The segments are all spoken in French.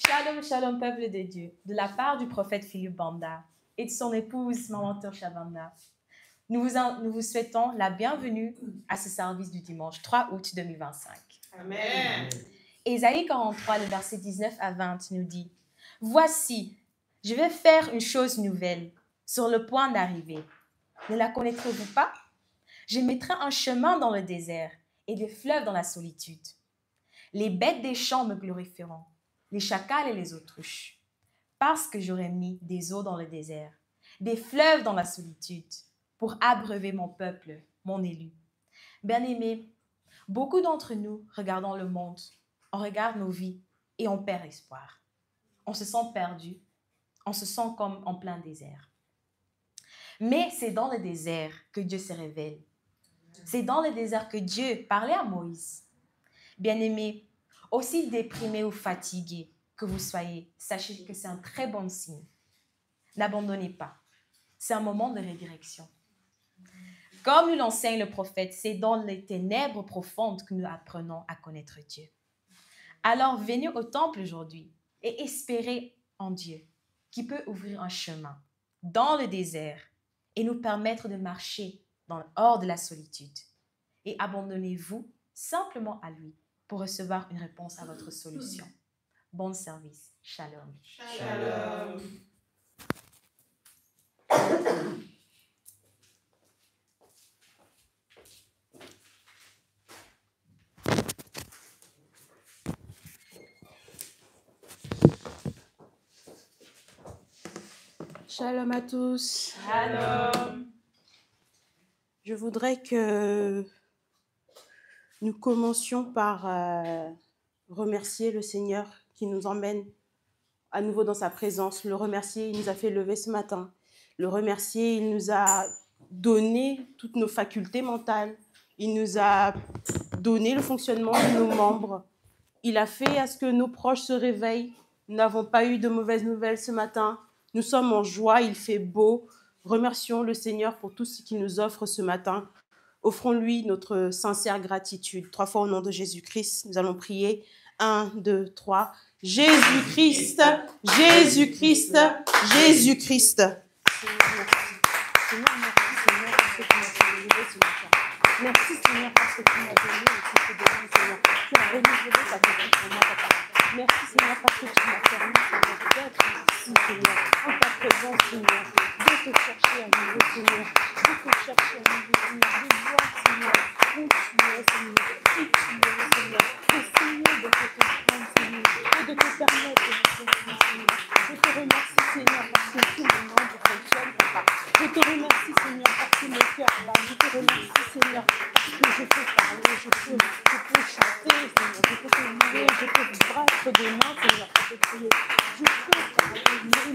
Shalom, shalom, peuple de Dieu, de la part du prophète Philippe Banda et de son épouse, Maman Torsha Banda. Nous vous souhaitons la bienvenue à ce service du dimanche 3 août 2025. Amen. Ésaïe 43, le verset 19 à 20 nous dit « Voici, je vais faire une chose nouvelle, sur le point d'arriver. Ne la connaîtrez-vous pas? Je mettrai un chemin dans le désert et des fleuves dans la solitude. Les bêtes des champs me glorifieront, les chacals et les autruches, parce que j'aurai mis des eaux dans le désert, des fleuves dans la solitude, pour abreuver mon peuple, mon élu. » Bien-aimés, beaucoup d'entre nous regardons le monde, on regarde nos vies et on perd espoir. On se sent perdu, on se sent comme en plein désert. Mais c'est dans le désert que Dieu se révèle. C'est dans le désert que Dieu parlait à Moïse. Bien-aimés, aussi déprimés ou fatigués que vous soyez, sachez que c'est un très bon signe. N'abandonnez pas. C'est un moment de redirection. Comme nous l'enseigne le prophète, c'est dans les ténèbres profondes que nous apprenons à connaître Dieu. Alors venez au temple aujourd'hui et espérez en Dieu, qui peut ouvrir un chemin dans le désert et nous permettre de marcher hors de la solitude. Et abandonnez-vous simplement à lui pour recevoir une réponse à votre solution. Bon service. Shalom. Shalom. Shalom à tous. Shalom. Je voudrais que nous commencions par remercier le Seigneur qui nous emmène à nouveau dans sa présence. Le remercier, il nous a fait lever ce matin. Le remercier, il nous a donné toutes nos facultés mentales. Il nous a donné le fonctionnement de nos membres. Il a fait à ce que nos proches se réveillent. Nous n'avons pas eu de mauvaises nouvelles ce matin. Nous sommes en joie, il fait beau. Remercions le Seigneur pour tout ce qu'il nous offre ce matin. Offrons-lui notre sincère gratitude. 3 fois au nom de Jésus-Christ, nous allons prier. 1, 2, 3. Jésus-Christ, Jésus-Christ, Jésus-Christ. Merci Seigneur parce que tu m'as donné et que tu donné, Seigneur. Tu as renouvelé ta confiance pour moi, Papa. Merci Seigneur parce que tu m'as permis, Seigneur, d'être ici, Seigneur, en ta présence, Seigneur, de te chercher à nouveau, Seigneur, de te chercher à nouveau, Seigneur, de voir, Seigneur, où tu es, Seigneur, qui tu es, Seigneur, d'essayer de te comprendre, Seigneur, et de te permettre de te comprendre, Seigneur. Je te remercie, Seigneur, parce que tous mes membres fonctionnent, Papa. Je te remercie, Seigneur, parce que mon cœur va. Je te remercie, Seigneur, parce que je peux parler, je peux chanter, Seigneur, je peux te louer, je peux battre des mains, Seigneur, pour te prier. Je peux parler, élever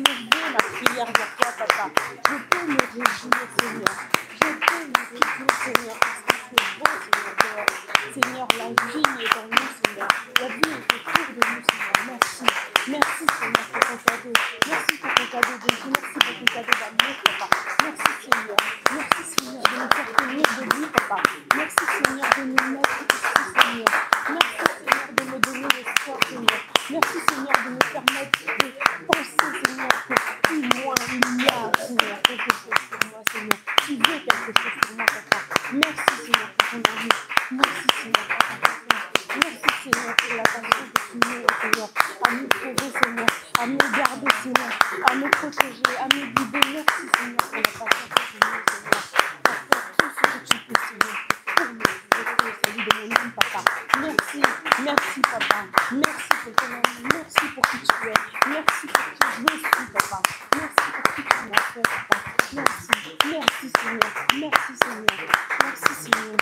ma prière vers toi, Papa. Je peux me réjouir, Seigneur. Je peux me réjouir, Seigneur, parce que c'est beau, Seigneur, dehors. Seigneur, la vie est en nous, Seigneur. La vie est autour de nous, Seigneur. Merci. Merci, Seigneur, pour ton cadeau. Merci pour ton cadeau de vie. Merci pour ton cadeau d'amour, Papa. Merci, Seigneur. Merci, Seigneur, de nous faire tenir de lui, Papa. Merci, Seigneur, de nous mettre ici, Seigneur. Merci, Seigneur, de me donner l'espoir, Seigneur. Merci, Seigneur, de me permettre de penser, Seigneur, que plus loin, il y a, Seigneur, quelque chose pour moi, Seigneur. Tu veux quelque chose pour moi, Papa. Merci, Seigneur, pour ton amour. Merci, Seigneur, pour ta confiance. Merci, Seigneur, pour la passion que tu mets, Seigneur, à nous sauver, Seigneur, à nous garder, Seigneur, à nous protéger, à nous guider. Merci, Seigneur, pour la passion que tu mets, Seigneur, à faire tout ce que tu peux, Seigneur, pour nous sauver au salut de mon âme, Papa. Merci, merci, Papa. Merci pour ton amour. Merci pour qui tu es. Merci pour qui je suis, Papa. Merci pour qui tu m'as fait, Papa. Merci, merci, Seigneur. Merci, Seigneur. Merci, Seigneur.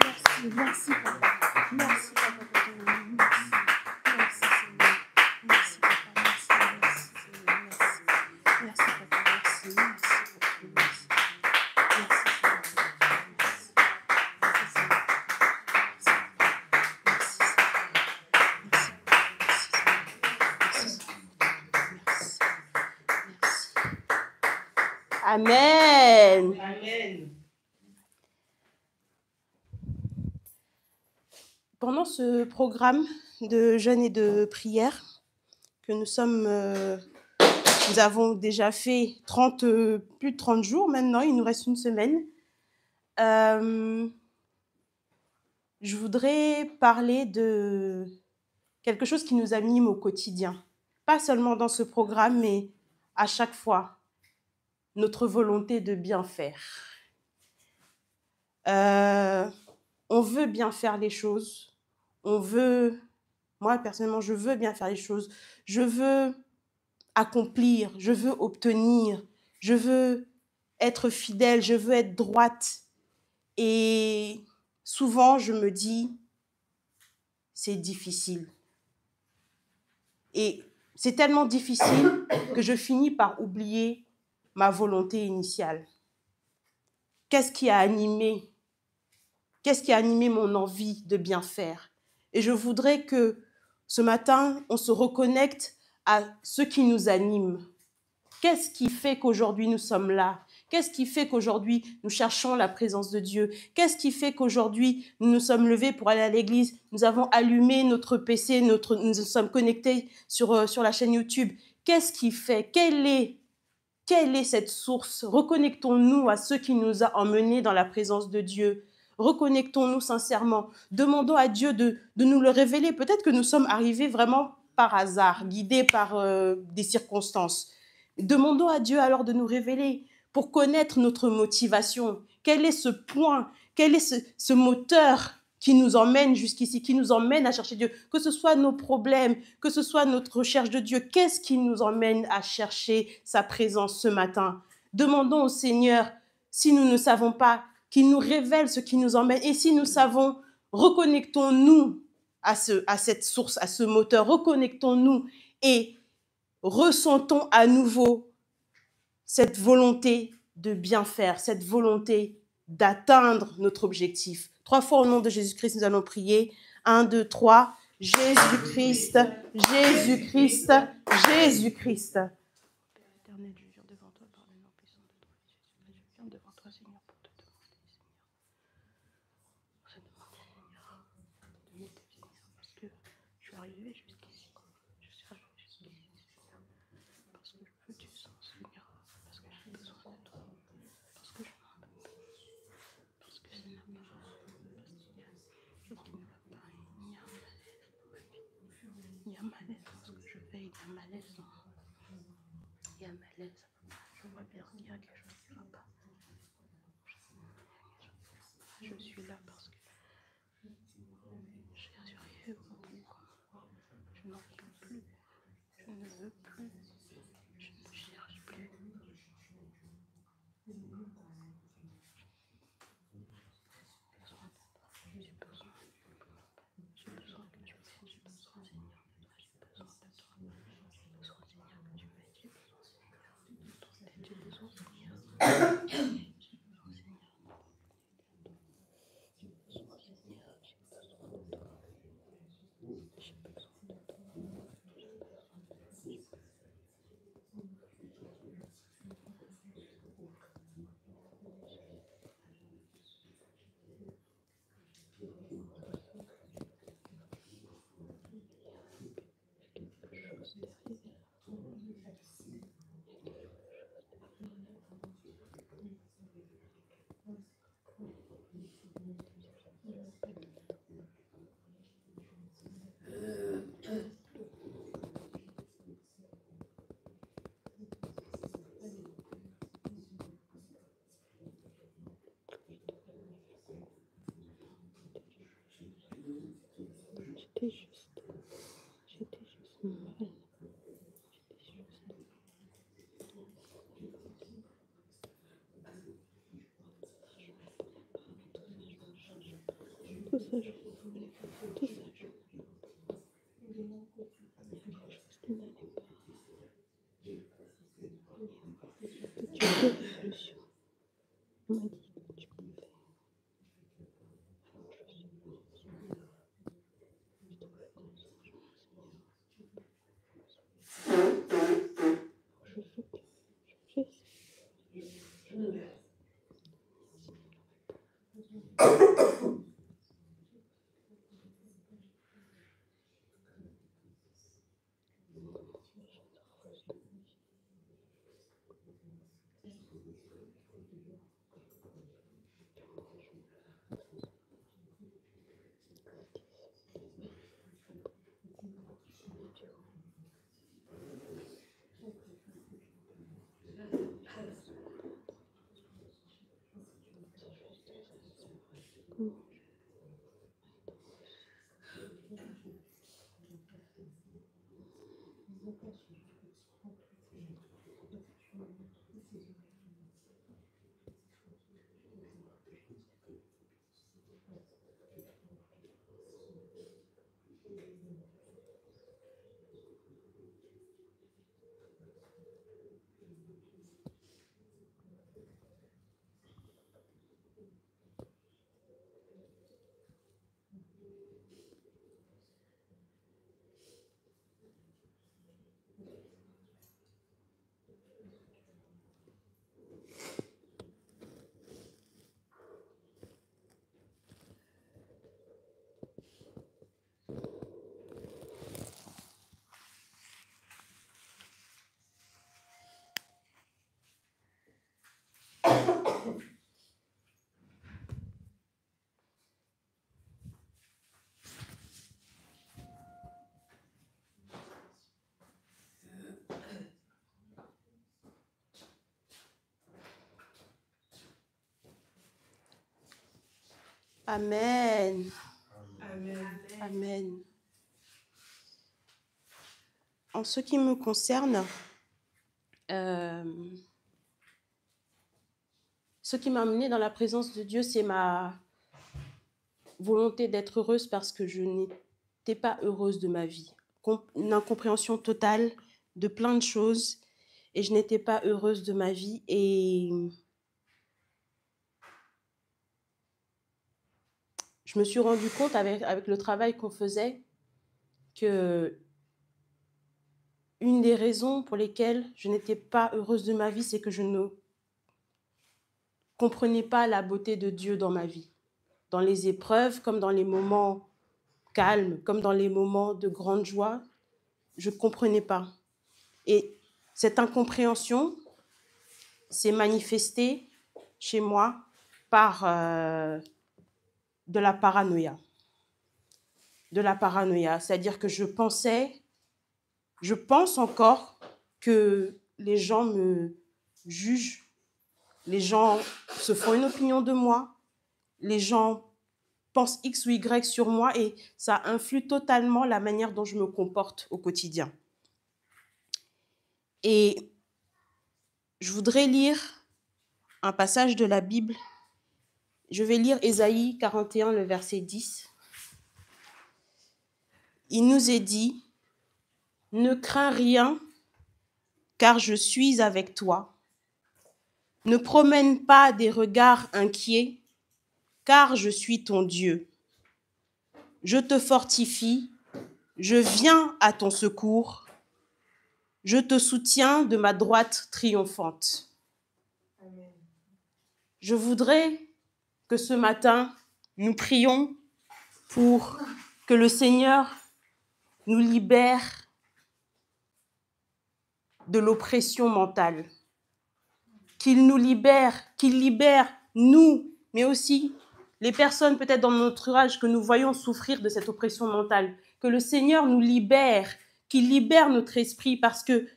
Merci, merci, Papa. Merci, Papa, pour ton amour. Merci. Merci, Seigneur. Merci, Papa. Merci, merci, Seigneur. Merci. Merci, Papa. Merci. Merci, beaucoup. Merci. Merci, Seigneur. Merci. Merci, Seigneur. Amen. Amen. Pendant ce programme de jeûne et de prière que nous avons déjà fait plus de 30 jours maintenant, il nous reste une semaine. Je voudrais parler de quelque chose qui nous anime au quotidien. Pas seulement dans ce programme, mais à chaque fois, notre volonté de bien faire. On veut bien faire les choses. Moi personnellement, je veux bien faire les choses. Je veux accomplir, je veux obtenir, je veux être fidèle, je veux être droite. Et souvent, je me dis, c'est difficile. Et c'est tellement difficile que je finis par oublier ma volonté initiale. Qu'est-ce qui a animé mon envie de bien faire? Et je voudrais que ce matin, on se reconnecte à ce qui nous anime. Qu'est-ce qui fait qu'aujourd'hui nous sommes là? Qu'est-ce qui fait qu'aujourd'hui nous cherchons la présence de Dieu? Qu'est-ce qui fait qu'aujourd'hui nous nous sommes levés pour aller à l'église? Nous avons allumé notre PC, nous nous sommes connectés sur la chaîne YouTube. Qu'est-ce qui fait? Quelle est cette source? Reconnectons-nous à ce qui nous a emmenés dans la présence de Dieu. Reconnectons-nous sincèrement. Demandons à Dieu de nous le révéler. Peut-être que nous sommes arrivés vraiment par hasard, guidés par des circonstances. Demandons à Dieu alors de nous révéler pour connaître notre motivation. Quel est ce point? Quel est ce moteur qui nous emmène jusqu'ici, qui nous emmène à chercher Dieu? Que ce soit nos problèmes, que ce soit notre recherche de Dieu, qu'est-ce qui nous emmène à chercher sa présence ce matin? Demandons au Seigneur, si nous ne savons pas, qu'il nous révèle ce qui nous emmène. Et si nous savons, reconnectons-nous à cette source, à ce moteur. Reconnectons-nous et ressentons à nouveau cette volonté de bien faire, cette volonté d'atteindre notre objectif. 3 fois au nom de Jésus-Christ, nous allons prier. 1, 2, 3. Jésus-Christ, Jésus-Christ, Jésus-Christ. Éternel, je viens devant toi par le nom puissant de ton Fils Jésus-Christ. Je viens devant toi, Seigneur, pour te demander, Seigneur. Je demande, Seigneur, de m'aider, Seigneur, parce que je suis arrivée jusqu'ici. Je suis arrivée jusqu'ici, Seigneur, parce que je veux du sang, Seigneur, parce que j'ai besoin de toi, parce que je m'en veux pas, parce que ça n'a pas, parce qu'il ne va pas, il y a un malaise dans ma vie, il y a un malaise dans ce que je fais, il y a un malaise dans... Il y a un malaise, je vois bien qu'il y a quelque chose qui ne va pas. Je suis là parce que j'ai arrivé au bout. Je n'en peux plus, je ne veux plus, je ne cherche plus. J'ai besoin que tu m'aides, j'ai besoin, Seigneur, de toi, j'ai besoin de toi. J'ai besoin, Seigneur, que tu m'aides, j'ai besoin, Seigneur, de ton aide, j'ai besoin, Seigneur. J'ai besoin, Seigneur. J'ai besoin, Seigneur, j'ai besoin de toi. J'ai besoin de toi. J'ai besoin de toi. J'étais juste mal. Tout ça, je voulais. Tout ça, je voulais. Il y a quelque chose qui n'allait pas. Que tu fais des solutions. On m'a dit que tu pouvais. Alors je suis venue, Seigneur. Je te fais confiance, Seigneur. Amen. Amen. Amen. En ce qui me concerne, ce qui m'a amenée dans la présence de Dieu, c'est ma volonté d'être heureuse parce que je n'étais pas heureuse de ma vie. Une incompréhension totale de plein de choses et je n'étais pas heureuse de ma vie. Et je me suis rendu compte avec le travail qu'on faisait que une des raisons pour lesquelles je n'étais pas heureuse de ma vie, c'est que je ne comprenais pas la beauté de Dieu dans ma vie. Dans les épreuves, comme dans les moments calmes, comme dans les moments de grande joie, je ne comprenais pas. Et cette incompréhension s'est manifestée chez moi par de la paranoïa. De la paranoïa, c'est-à-dire que je pense encore que les gens me jugent, les gens se font une opinion de moi, les gens pensent X ou Y sur moi et ça influe totalement la manière dont je me comporte au quotidien. Et je voudrais lire un passage de la Bible. Je vais lire Ésaïe 41, le verset 10. Il nous est dit, « Ne crains rien, car je suis avec toi. Ne promène pas des regards inquiets, car je suis ton Dieu. Je te fortifie, je viens à ton secours. Je te soutiens de ma droite triomphante. » Amen. Je voudrais que ce matin, nous prions pour que le Seigneur nous libère de l'oppression mentale. Qu'il nous libère, qu'il libère nous, mais aussi les personnes peut-être dans notre entourage que nous voyons souffrir de cette oppression mentale. Que le Seigneur nous libère, qu'il libère notre esprit parce que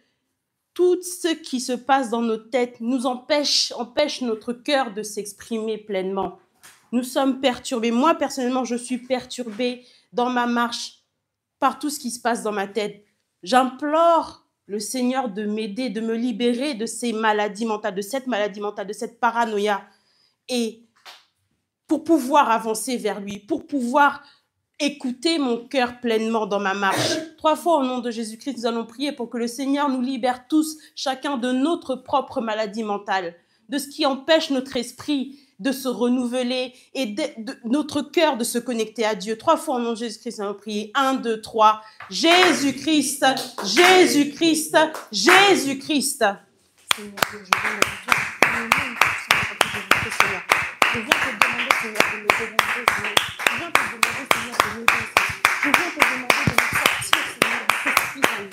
tout ce qui se passe dans nos têtes nous empêche notre cœur de s'exprimer pleinement. Nous sommes perturbés. Moi, personnellement, je suis perturbée dans ma marche par tout ce qui se passe dans ma tête. J'implore le Seigneur de m'aider, de me libérer de ces maladies mentales, de cette maladie mentale, de cette paranoïa. Et pour pouvoir avancer vers lui, pour pouvoir écouter mon cœur pleinement dans ma marche. 3 fois au nom de Jésus-Christ, nous allons prier pour que le Seigneur nous libère tous, chacun de notre propre maladie mentale, de ce qui empêche notre esprit de se renouveler et de notre cœur de se connecter à Dieu. 3 fois au nom de Jésus-Christ, nous allons prier. 1, 2, 3. Jésus-Christ, Jésus-Christ, Jésus-Christ. Seigneur Dieu, je viens de toi. Seigneur. Je viens te demander, Seigneur, de me délivrer, Seigneur. Je viens te demander, Seigneur, de m'aider, Seigneur. Je viens te demander de me sortir, Seigneur, de cet esprit dans le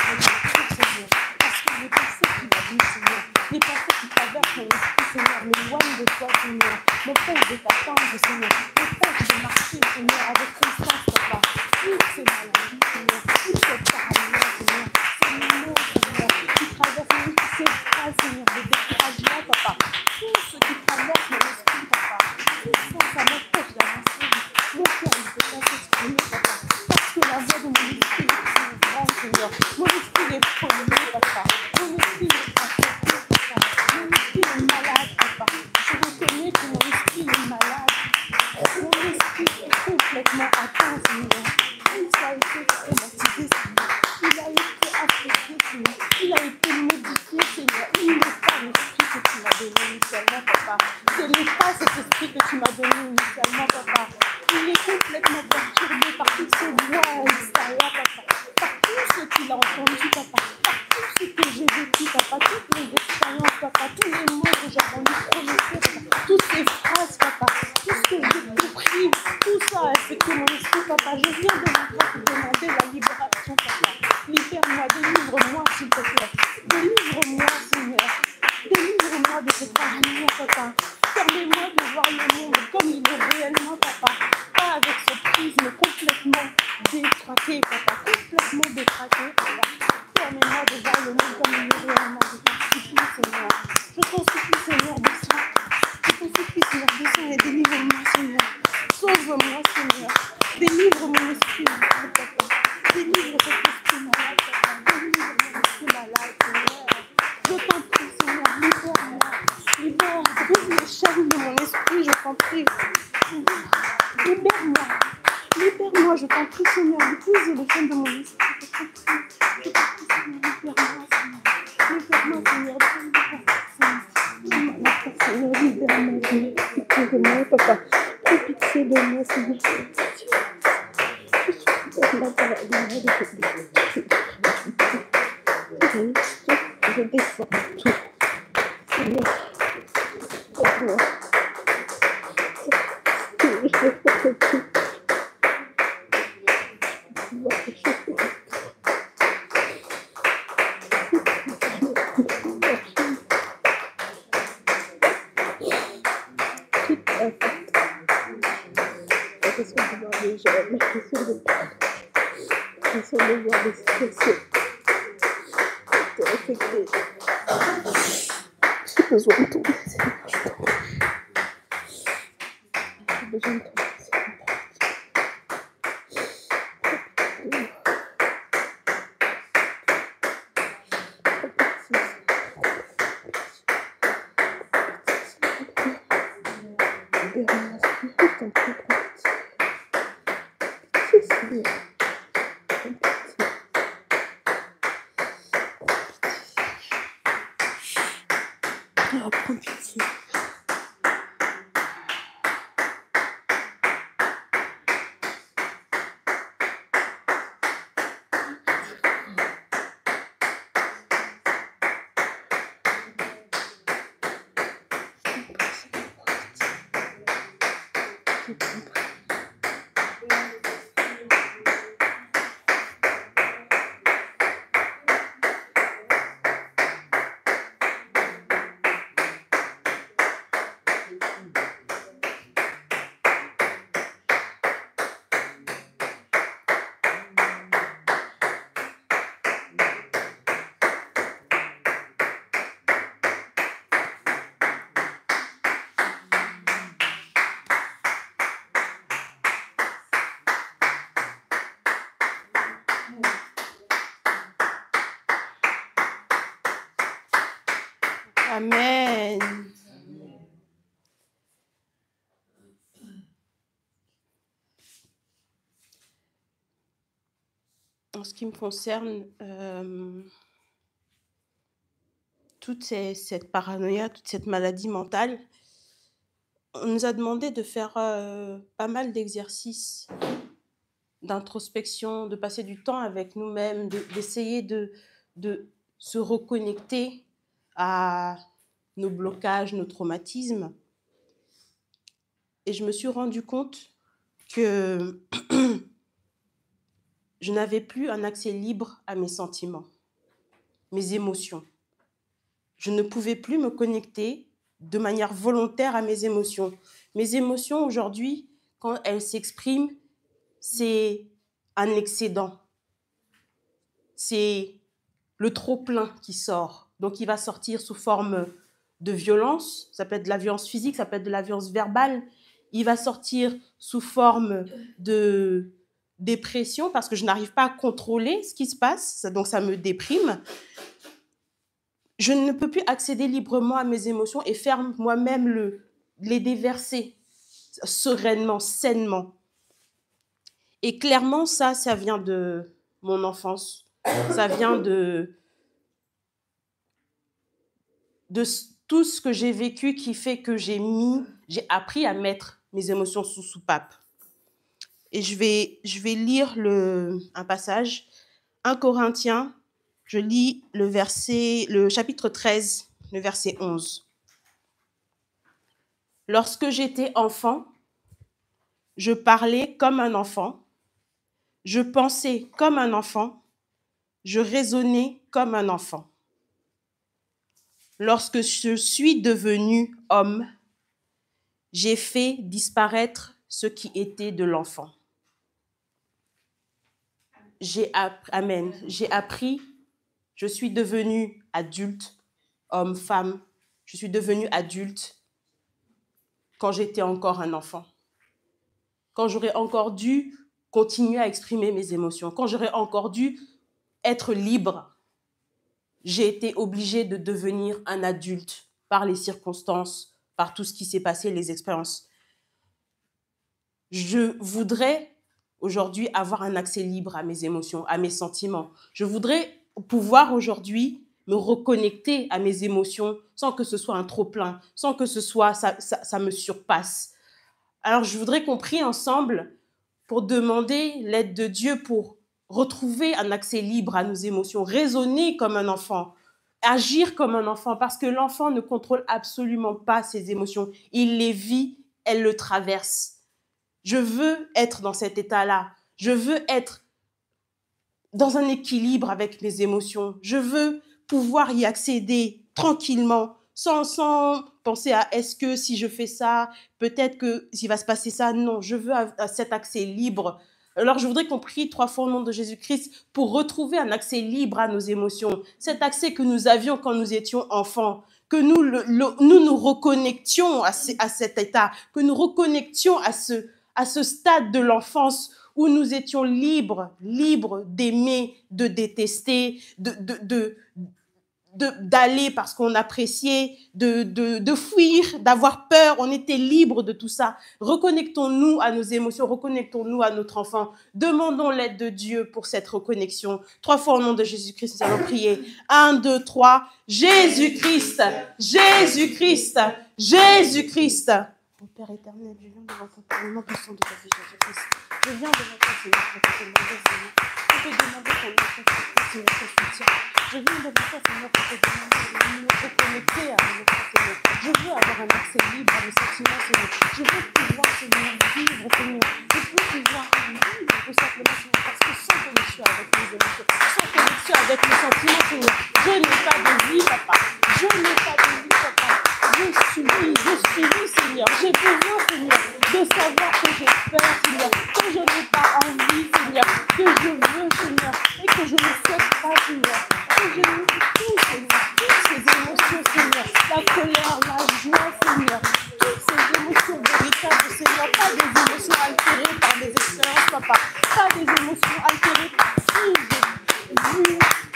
Seigneur. Parce que les pensées qui m'habitent, Seigneur, les pensées qui traversent mon esprit, Seigneur, m'éloignent de toi, Seigneur. M'empêchent de t'attendre, Seigneur. M'empêchent de marcher, Seigneur, avec constance, Papa. Toutes ces maladies, Seigneur, toute cette paranoïa, Seigneur, ces mots, Seigneur, qui traversent mon esprit, ces phrases, Seigneur, de découragement, Papa. Tout ce qui traverse mon esprit, Papa. Ça m'empêche d'avancer. Mon cœur ne peut pas s'exprimer, Papa. Parce que la voix de mon esprit est grande, Seigneur. Mon esprit est fort. délivre-moi, s'il te plaît. Délivre-moi, Seigneur. Délivre-moi de cette paranoïa, papa. Permets-moi de voir le monde comme il est réellement, papa. Pas avec ce prisme complètement détraqué, papa. Complètement détraqué, papa. Permets-moi de voir le monde comme il est réellement. Je t'en supplie, Seigneur. Je t'en supplie, Seigneur, descends. Je t'en supplie, Seigneur, descends et délivre-moi, Seigneur. Sauve-moi, Seigneur. Délivre mon esprit, papa. Délivre cet esprit malade, papa. Délivre mon esprit malade, Seigneur. Je t'en prie, Seigneur, libère-moi. Libère, brise les chaînes de mon esprit, je t'en prie. Libère-moi. Libère-moi, je t'en prie, Seigneur. Brise les chaînes de mon esprit, je t'en prie. Je t'en prie, Seigneur. Libère-moi, Seigneur. Libère-moi, Seigneur. Seigneur, libère-moi, Seigneur. Pitié de moi, papa. Prends pitié de moi, Seigneur. Je descends tout. Seigneur, aide-moi. Je veux faire tout. La question de voir les gens, la question de voir les situations, de respecter. J'ai besoin de toi, Seigneur. J'ai besoin de toi, prends pitié. Amen. En ce qui me concerne, toute cette paranoïa, toute cette maladie mentale, on nous a demandé de faire pas mal d'exercices d'introspection, de passer du temps avec nous-mêmes, d'essayer de se reconnecter à nos blocages, nos traumatismes. Et je me suis rendu compte que je n'avais plus un accès libre à mes sentiments, mes émotions. Je ne pouvais plus me connecter de manière volontaire à mes émotions. Mes émotions, aujourd'hui, quand elles s'expriment, c'est un excédent. C'est le trop-plein qui sort. Donc, il va sortir sous forme de violence. Ça peut être de la violence physique, ça peut être de la violence verbale. Il va sortir sous forme de dépression parce que je n'arrive pas à contrôler ce qui se passe. Donc, ça me déprime. Je ne peux plus accéder librement à mes émotions et faire moi-même les déverser sereinement, sainement. Et clairement, ça vient de mon enfance. Ça vient de tout ce que j'ai vécu qui fait que j'ai appris à mettre mes émotions sous soupape. Et je vais lire un passage, 1 Corinthiens, je lis le chapitre 13, le verset 11. Lorsque j'étais enfant, je parlais comme un enfant, je pensais comme un enfant, je raisonnais comme un enfant. Lorsque je suis devenu homme, j'ai fait disparaître ce qui était de l'enfant. Amen. J'ai appris, je suis devenu adulte, homme, femme. Je suis devenu adulte quand j'étais encore un enfant. Quand j'aurais encore dû continuer à exprimer mes émotions, quand j'aurais encore dû être libre, j'ai été obligée de devenir un adulte par les circonstances, par tout ce qui s'est passé, les expériences. Je voudrais aujourd'hui avoir un accès libre à mes émotions, à mes sentiments. Je voudrais pouvoir aujourd'hui me reconnecter à mes émotions sans que ce soit un trop-plein, sans que ce soit ça me surpasse. Alors, je voudrais qu'on prie ensemble pour demander l'aide de Dieu pour retrouver un accès libre à nos émotions, raisonner comme un enfant, agir comme un enfant, parce que l'enfant ne contrôle absolument pas ses émotions. Il les vit, elle le traverse. Je veux être dans cet état-là. Je veux être dans un équilibre avec mes émotions. Je veux pouvoir y accéder tranquillement, sans penser à est-ce que si je fais ça, peut-être que s'il va se passer ça. Non, je veux cet accès libre. Alors, je voudrais qu'on prie 3 fois au nom de Jésus-Christ pour retrouver un accès libre à nos émotions. Cet accès que nous avions quand nous étions enfants, que nous nous reconnections à cet état, que nous reconnections à ce stade de l'enfance où nous étions libres d'aimer, de détester, d'aller parce qu'on appréciait, de fuir, d'avoir peur. On était libres de tout ça. Reconnectons-nous à nos émotions, reconnectons-nous à notre enfant. Demandons l'aide de Dieu pour cette reconnexion. 3 fois au nom de Jésus-Christ, nous allons prier. 1, 2, 3. Jésus-Christ, Jésus-Christ, Jésus-Christ. Mon Père éternel, je viens devant ton Père, au nom puissant de ta vie, Jésus-Christ. Je viens devant toi, Seigneur, pour te demander, Seigneur. Pour te demander ton Seigneur, ton soutien. Je viens devant toi, Seigneur, pour te demander de me reconnecter à mon enfant, Seigneur. Je veux avoir un accès libre à mes sentiments, Seigneur. Je veux pouvoir, Seigneur, vivre, Seigneur. Je veux pouvoir vivre, tout simplement, Seigneur, parce que sans connexion avec mes émotions, sans connexion avec mes sentiments, Seigneur, je n'ai pas de vie, papa. Je n'ai pas de vie, papa. Je subis, Seigneur. J'ai besoin, Seigneur, de savoir que j'ai peur, Seigneur, que je n'ai pas envie, Seigneur, que je veux, Seigneur, et que je ne souhaite pas, Seigneur, que je ne tout, Seigneur, toutes ces émotions, Seigneur, la colère, la joie, Seigneur, toutes ces émotions véritables, Seigneur, pas des émotions altérées par des expériences, papa, pas des émotions altérées par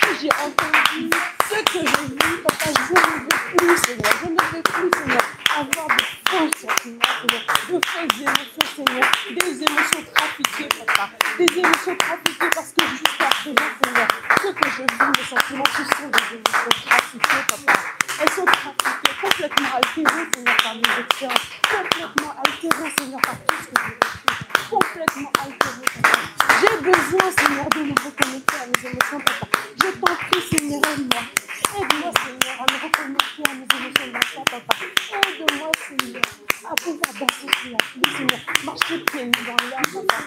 si j'ai entendu, ce que j'ai vu, papa, je ne veux plus, Seigneur, je ne veux plus, Seigneur, avoir de faux sentiments, Seigneur, de fausses émotions, Seigneur, des émotions trafiquées, papa, des émotions trafiquées parce que jusqu'à présent, Seigneur, ce que je vis, mes sentiments, ce sont des émotions trafiquées, papa. Elles sont trafiquées, complètement altérées, Seigneur, par mes expériences, complètement altérées, Seigneur, par tout ce que j'ai vécu, complètement altérées, papa. J'ai besoin, Seigneur, de me reconnecter à mes émotions, papa. Je t'en prie, Seigneur, aide-moi. Aide-moi, Seigneur, à me reconnecter à mes émotions d'enfant, papa. Aide-moi, Seigneur, à pouvoir danser sur la pluie, Seignor. Marcher pieds nus dans l'air, papa.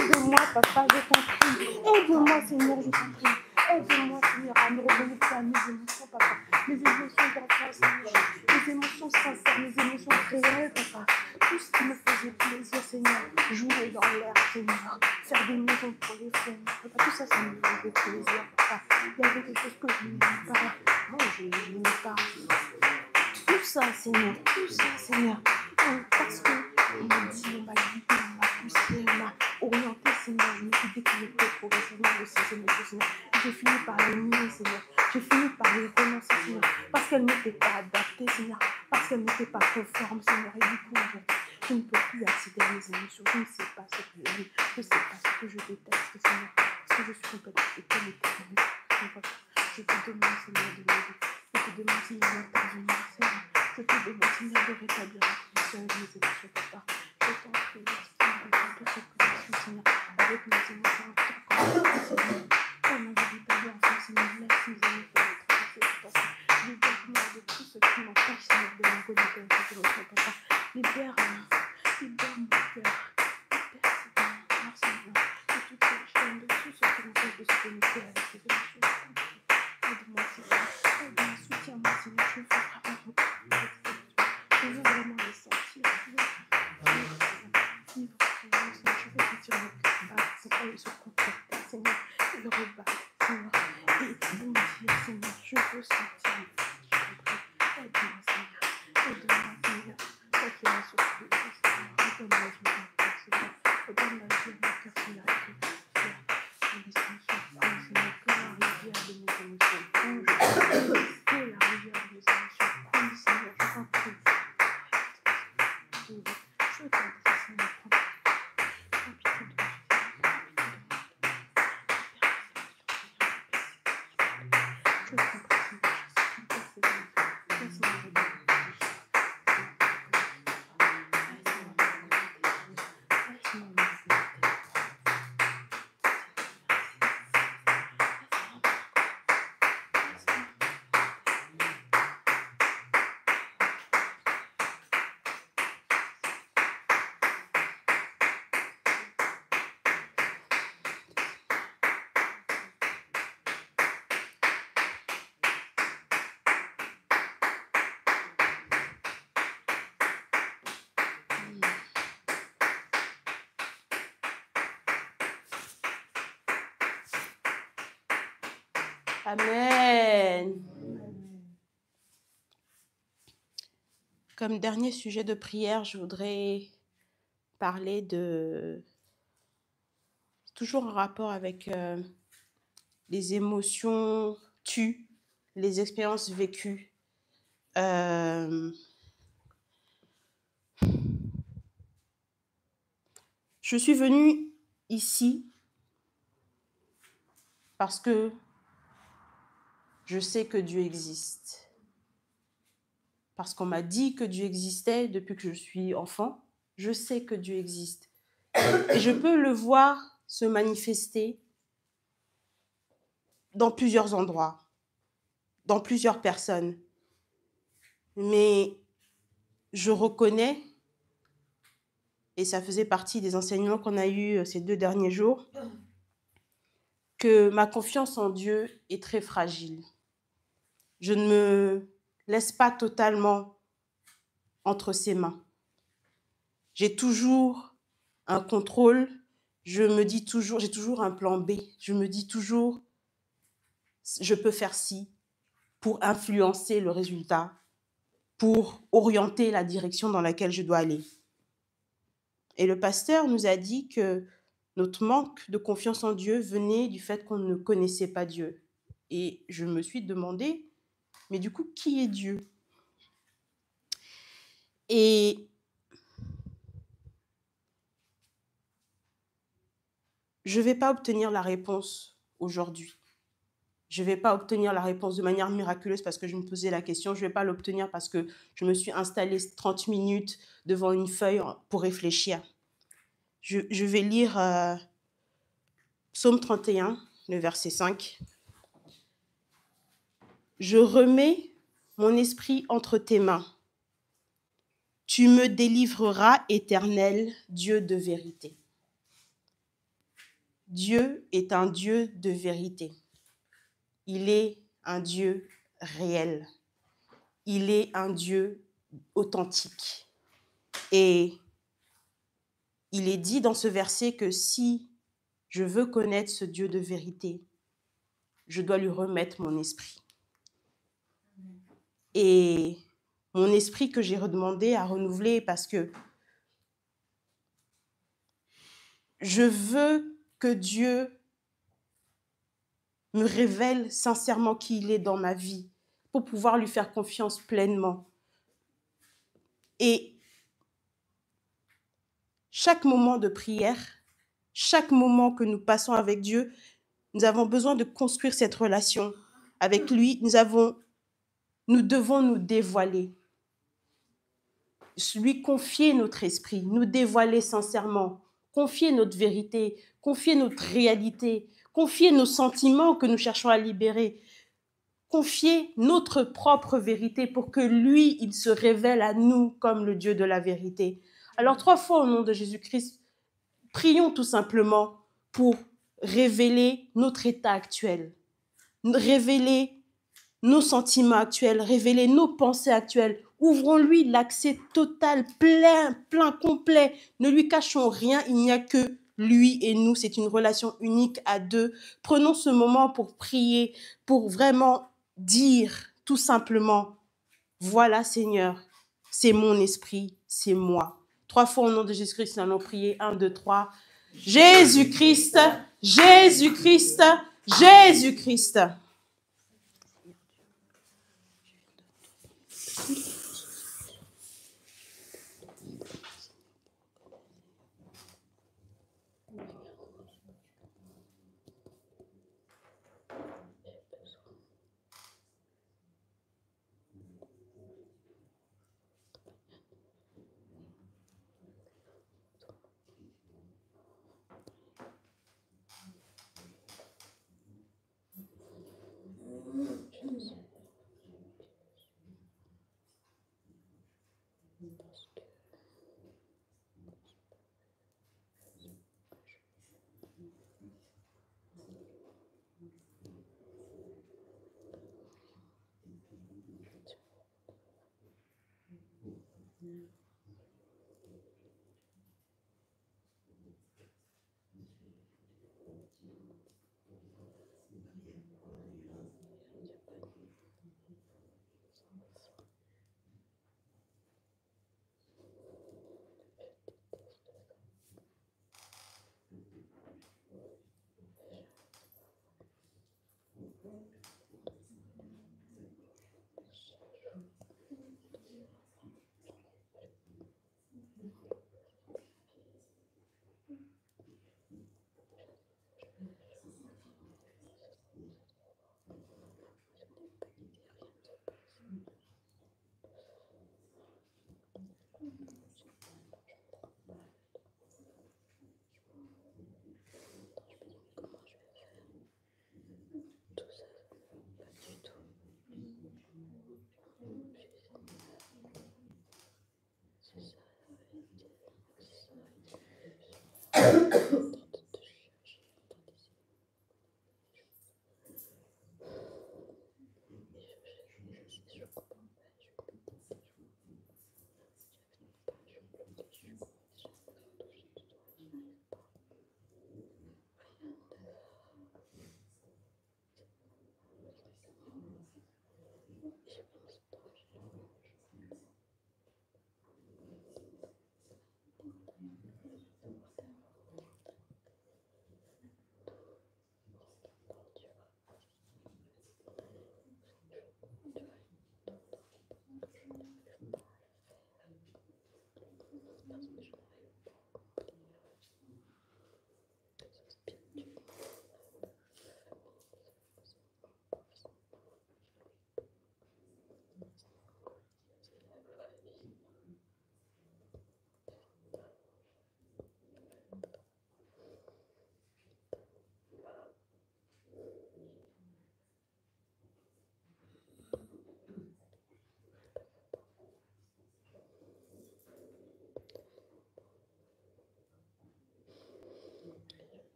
Aide-moi, papa, je t'en prie. Aide-moi, Seigneur, je t'en prie. Aide-moi, Seigneur, à me reconnecter à mes émotions, papa. Mes émotions d'enfant, Seigneur. Mes émotions sincères, mes émotions réelles, papa. Tout ce qui me faisait plaisir, Seigneur. Jouer dans l'air, Seigneur. Faire des maisons pour les femmes, papa. Tout ça, ça me faisait plaisir, papa. Il y avait des choses que je n'aimais pas. Non, je n'aimais pas. Tout ça, Seigneur. Parce qu'on m'a dit, on m'a guidé, on m'a poussé, on m'a orienté, Seigneur. Je me suis déconnectée progressivement de ces émotions, Seigneur. J'ai fini par les nier, Seigneur. J'ai fini par les renoncer, Seigneur. Parce qu'elles n'étaient pas adaptées, Seigneur. Parce qu'elles n'étaient pas conformes, Seigneur. Et du coup, aujourd'hui, je ne peux plus accéder à mes émotions. Je ne sais pas ce que je veux. Je ne sais pas ce que je déteste, Seigneur. Parce que je suis complètement déconnectée. Je te demande, Seigneur, de m'aider. Je te demande, Seigneur, d'intervenir, Seigneur. Je te demande, Seigneur, de rétablir la connexion avec mes émotions, papa. Je t'en prie, Seigneur, de rétablir cette connexion, Seigneur, avec mes émotions, Seigneur. Comme on a rétabli ensemble, Seigneur, laisse mes émotions me traverser, papa. Libère-moi de tout ce qui m'empêche, Seigneur, de me connecter avec mes émotions, papa. Libère mon cœur. Libère, Seigneur, Seigneur, de toute cette chaîne, de tout ce qui m'empêche de se connecter avec mes émotions. Seigneur, je veux sentir. Je te prie, aide-moi, Seigneur. Aide-moi, Seigneur. Toi qui m'as sauvé, Seigneur. Redonne la vie à mon cœur, Seigneur. Redonne la vie à mon cœur, Seigneur. Que les émotions coulent, Seigneur. Que la rivière de mes émotions coule. Que la rivière de mes émotions coule, Seigneur. Je t'en prie. Je t'en prie, Seigneur. Prends pitié de moi. Je t'en prie, Seigneur. Amen. Comme dernier sujet de prière, je voudrais parler de... toujours en rapport avec les émotions tues, les expériences vécues. Je suis venue ici parce que je sais que Dieu existe. Parce qu'on m'a dit que Dieu existait depuis que je suis enfant. Je sais que Dieu existe. Et je peux le voir se manifester dans plusieurs endroits, dans plusieurs personnes. Mais je reconnais, et ça faisait partie des enseignements qu'on a eus ces 2 derniers jours, que ma confiance en Dieu est très fragile. Je ne me laisse pas totalement entre ses mains. J'ai toujours un contrôle, je me dis toujours, j'ai toujours un plan B. Je me dis toujours, je peux faire ci pour influencer le résultat, pour orienter la direction dans laquelle je dois aller. Et le pasteur nous a dit que notre manque de confiance en Dieu venait du fait qu'on ne connaissait pas Dieu. Et je me suis demandé, mais du coup, qui est Dieu? Et je ne vais pas obtenir la réponse aujourd'hui. Je ne vais pas obtenir la réponse de manière miraculeuse parce que je me posais la question. Je ne vais pas l'obtenir parce que je me suis installée 30 minutes devant une feuille pour réfléchir. Je vais lire Psaume 31, le verset 5. Je remets mon esprit entre tes mains. Tu me délivreras, Éternel, Dieu de vérité. Dieu est un Dieu de vérité. Il est un Dieu réel. Il est un Dieu authentique. Et il est dit dans ce verset que si je veux connaître ce Dieu de vérité, je dois lui remettre mon esprit. Et mon esprit que j'ai redemandé à renouveler parce que je veux que Dieu me révèle sincèrement qui il est dans ma vie pour pouvoir lui faire confiance pleinement. Et chaque moment de prière, chaque moment que nous passons avec Dieu, nous avons besoin de construire cette relation avec lui. Nous devons nous dévoiler, lui confier notre esprit, nous dévoiler sincèrement, confier notre vérité, confier notre réalité, confier nos sentiments que nous cherchons à libérer, confier notre propre vérité pour que lui, il se révèle à nous comme le Dieu de la vérité. Alors 3 fois au nom de Jésus-Christ, prions tout simplement pour révéler notre état actuel, révéler nos sentiments actuels, révéler nos pensées actuelles. Ouvrons-lui l'accès total, plein, complet. Ne lui cachons rien, il n'y a que lui et nous. C'est une relation unique à deux. Prenons ce moment pour prier, pour vraiment dire tout simplement, voilà Seigneur, c'est mon esprit, c'est moi. 3 fois au nom de Jésus-Christ, nous allons prier. 1, 2, 3. Jésus-Christ, Jésus-Christ, Jésus-Christ.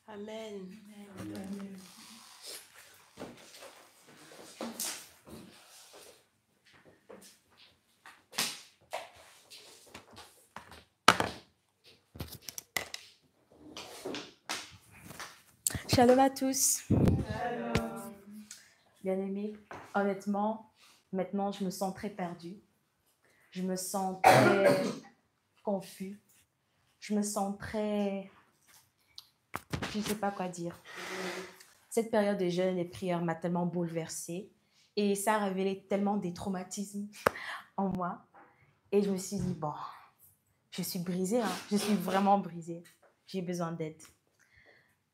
Amen. Amen. Shalom à tous. Bien-aimés, honnêtement, maintenant je me sens très perdue. Je me sens très confus. Je me sens très... Je ne sais pas quoi dire. Cette période de jeûne et de prière m'a tellement bouleversée et ça a révélé tellement des traumatismes en moi. Et je me suis dit, bon, je suis brisée, hein. Je suis vraiment brisée. J'ai besoin d'aide.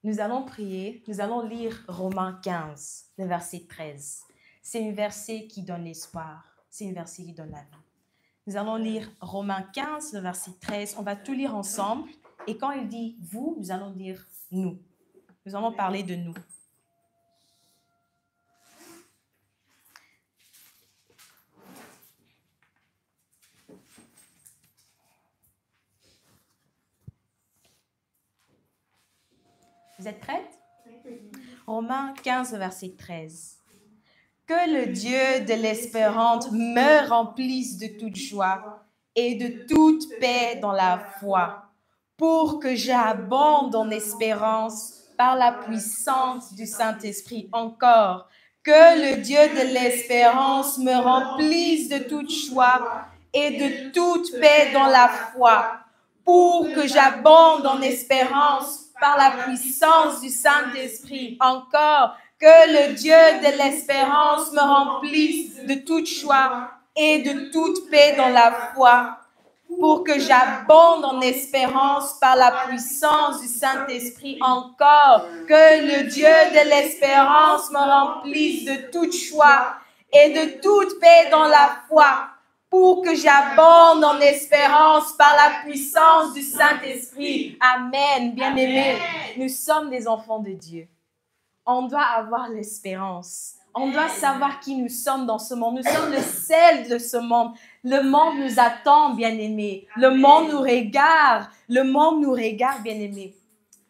Nous allons prier, nous allons lire Romains 15, le verset 13. C'est un verset qui donne l'espoir, c'est un verset qui donne la vie. Nous allons lire Romains 15, le verset 13. On va tout lire ensemble. Et quand il dit « vous », nous allons dire « nous ». Nous allons parler de nous. Vous êtes prêtes? Romains 15, verset 13. Que le Dieu de l'espérance me remplisse de toute joie et de toute paix dans la foi, pour que j'abonde en espérance par la puissance du Saint-Esprit. Encore, que le Dieu de l'espérance me remplisse de toute joie et de toute paix dans la foi, pour que j'abonde en espérance par la puissance du Saint-Esprit. Encore, que le Dieu de l'espérance me remplisse de toute joie et de toute paix dans la foi, pour que j'abonde en espérance par la puissance du Saint-Esprit. Encore, que le Dieu de l'espérance me remplisse de toute joie et de toute paix dans la foi, pour que j'abonde en espérance par la puissance du Saint-Esprit. Amen. Bien-aimés, nous sommes des enfants de Dieu. On doit avoir l'espérance. On doit savoir qui nous sommes dans ce monde. Nous sommes le sel de ce monde. Le monde nous attend, bien-aimés. Le monde nous regarde. Le monde nous regarde, bien-aimés.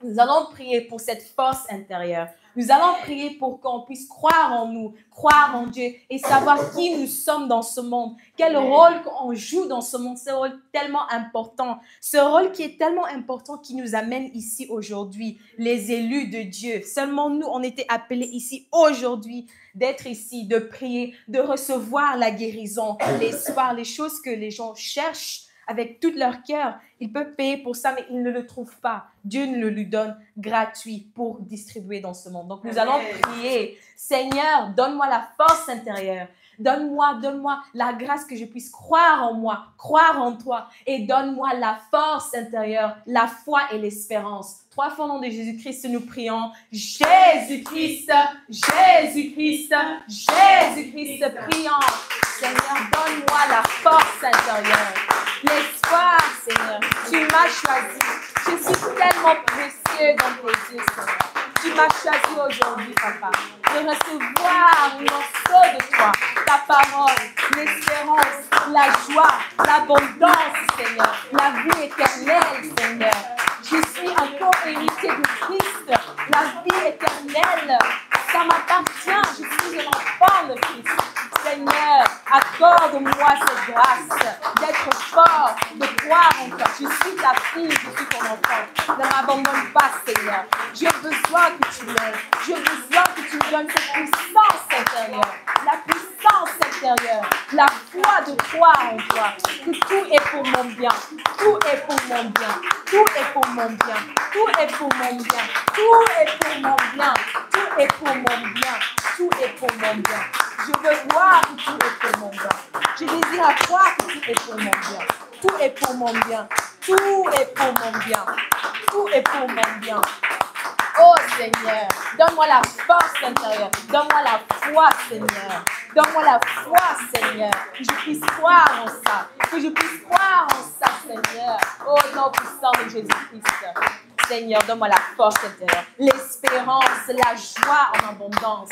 Nous allons prier pour cette force intérieure. Nous allons prier pour qu'on puisse croire en nous, croire en Dieu et savoir qui nous sommes dans ce monde. Quel rôle qu'on joue dans ce monde. Ce rôle tellement important. Ce rôle qui est tellement important qui nous amène ici aujourd'hui. Les élus de Dieu. Seulement nous, on était appelés ici aujourd'hui d'être ici, de prier, de recevoir la guérison, l'espoir, les choses que les gens cherchent avec tout leur cœur. Ils peuvent payer pour ça, mais ils ne le trouvent pas. Dieu nous le lui donne gratuit pour distribuer dans ce monde. Donc, nous allons prier. Seigneur, donne-moi la force intérieure. Donne-moi la grâce que je puisse croire en moi, croire en toi. Et donne-moi la force intérieure, la foi et l'espérance. 3 fois au nom de Jésus-Christ, nous prions. Jésus-Christ, Jésus-Christ, Jésus-Christ, prions. Seigneur, donne-moi la force intérieure, l'espoir, Seigneur. Tu m'as choisi. Je suis tellement précieux dans tes yeux, Seigneur. Tu m'as choisi aujourd'hui, Papa, de recevoir un morceau de toi, ta parole, l'espérance, la joie, l'abondance, Seigneur, la vie éternelle, Seigneur. Je suis encore héritier de Christ, la vie éternelle. Ça m'appartient, je suis un enfant de Christ. Seigneur, accorde-moi cette grâce d'être fort, de croire en toi. Je suis ta fille, je suis ton enfant. Ne m'abandonne pas, Seigneur. J'ai besoin que tu m'aides. J'ai besoin que tu me donnes cette puissance intérieure. La puissance intérieure. La foi de croire en toi. Que tout est pour mon bien. Tout est pour mon bien. Tout est pour mon bien. Tout est pour mon bien. Tout est pour mon bien. Tout est pour mon bien. Tout est pour mon bien. Je veux voir que tout est pour mon bien. Je désire croire que tout est pour mon bien. Tout est pour mon bien. Tout est pour mon bien. Tout est pour mon bien. Oh Seigneur, donne-moi la force intérieure. Donne-moi la foi, Seigneur. Donne-moi la foi, Seigneur. Que je puisse croire en ça. Que je puisse croire en ça, Seigneur. Oh nom puissant de Jésus-Christ. Seigneur, donne-moi la force intérieure, l'espérance, la joie en abondance.